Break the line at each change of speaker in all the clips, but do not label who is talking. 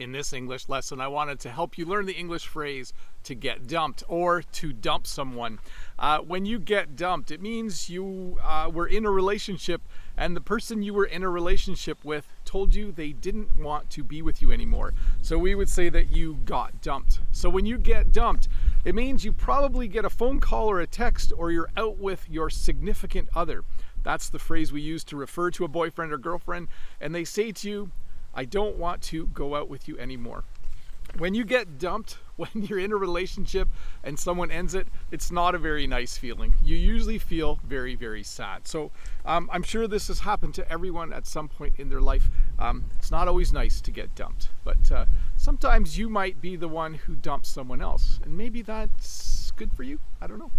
In this English lesson, I wanted to help you learn the English phrase to get dumped or to dump someone. When you get dumped, it means you were in a relationship and the person you were in a relationship with told you they didn't want to be with you anymore. So we would say that you got dumped. So when you get dumped, it means you probably get a phone call or a text, or you're out with your significant other. That's the phrase we use to refer to a boyfriend or girlfriend, and they say to you, I don't want to go out with you anymore. When you get dumped, when you're in a relationship and someone ends it, it's not a very nice feeling. You usually feel very, very sad. So I'm sure this has happened to everyone at some point in their life. It's not always nice to get dumped, but sometimes you might be the one who dumps someone else, and maybe that's good for you. I don't know.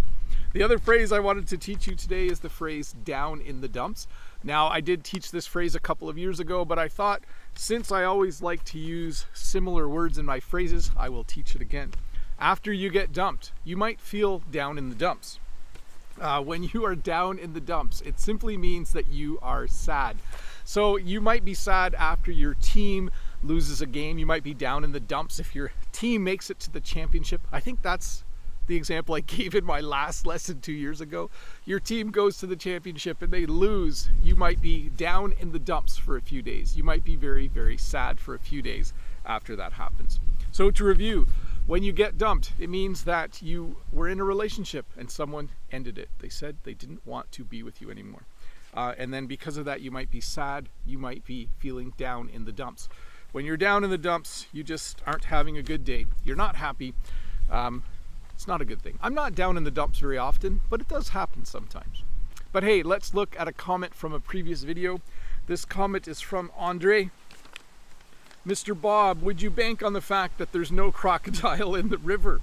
The other phrase I wanted to teach you today is the phrase down in the dumps. Now, I did teach this phrase a couple of years ago, but I thought since I always like to use similar words in my phrases, I will teach it again. After you get dumped, you might feel down in the dumps. When you are down in the dumps, it simply means that you are sad. So you might be sad after your team loses a game. You might be down in the dumps if your team makes it to the championship. I think that's the example I gave in my last lesson 2 years ago. Your team goes to the championship and they lose. You might be down in the dumps for a few days. You might be very, very sad for a few days after that happens. So to review, when you get dumped, it means that you were in a relationship and someone ended it. They said they didn't want to be with you anymore. And then because of that, you might be sad. You might be feeling down in the dumps. When you're down in the dumps, you just aren't having a good day. You're not happy. It's not a good thing. I'm not down in the dumps very often, but it does happen sometimes. But hey, let's look at a comment from a previous video. This comment is from Andre. Mr. Bob, would you bank on the fact that there's no crocodile in the river?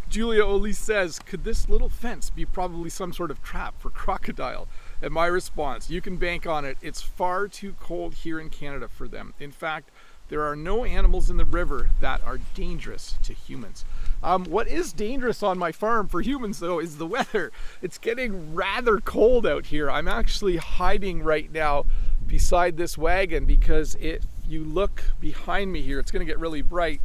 Julia Oli says, could this little fence be probably some sort of trap for crocodile? And my response, you can bank on it. It's far too cold here in Canada for them. In fact, there are no animals in the river that are dangerous to humans. What is dangerous on my farm for humans, though, is the weather. It's getting rather cold out here. I'm actually hiding right now beside this wagon because if you look behind me here, it's going to get really bright.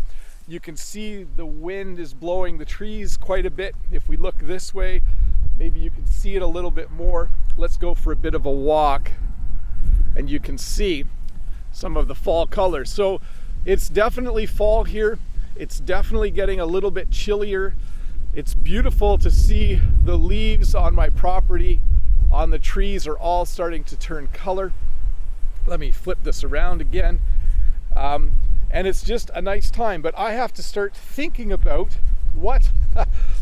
You can see the wind is blowing the trees quite a bit. If we look this way, maybe you can see it a little bit more. Let's go for a bit of a walk, and you can see some of the fall colors. So it's definitely fall here. It's definitely getting a little bit chillier. It's beautiful to see the leaves on my property, on the trees, are all starting to turn color. Let me flip this around again. And it's just a nice time, but I have to start thinking about what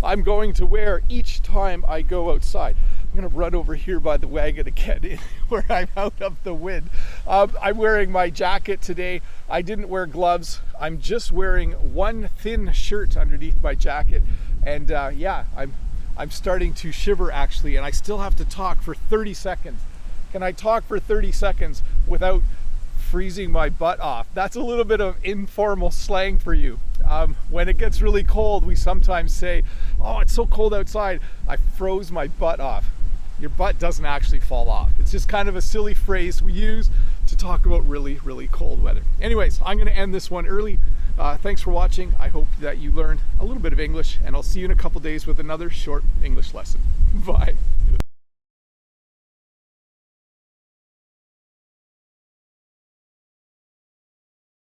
I'm going to wear each time I go outside. I'm going to run over here by the wagon again where I'm out of the wind. I'm wearing my jacket today. I didn't wear gloves. I'm just wearing one thin shirt underneath my jacket. And yeah, I'm starting to shiver actually, and I still have to talk for 30 seconds. Can I talk for 30 seconds without freezing my butt off? That's a little bit of informal slang for you. When it gets really cold, we sometimes say, oh, it's so cold outside, I froze my butt off. Your butt doesn't actually fall off. It's just kind of a silly phrase we use to talk about really, really cold weather. Anyways, I'm going to end this one early. Thanks for watching. I hope that you learned a little bit of English, and I'll see you in a couple days with another short English lesson. Bye.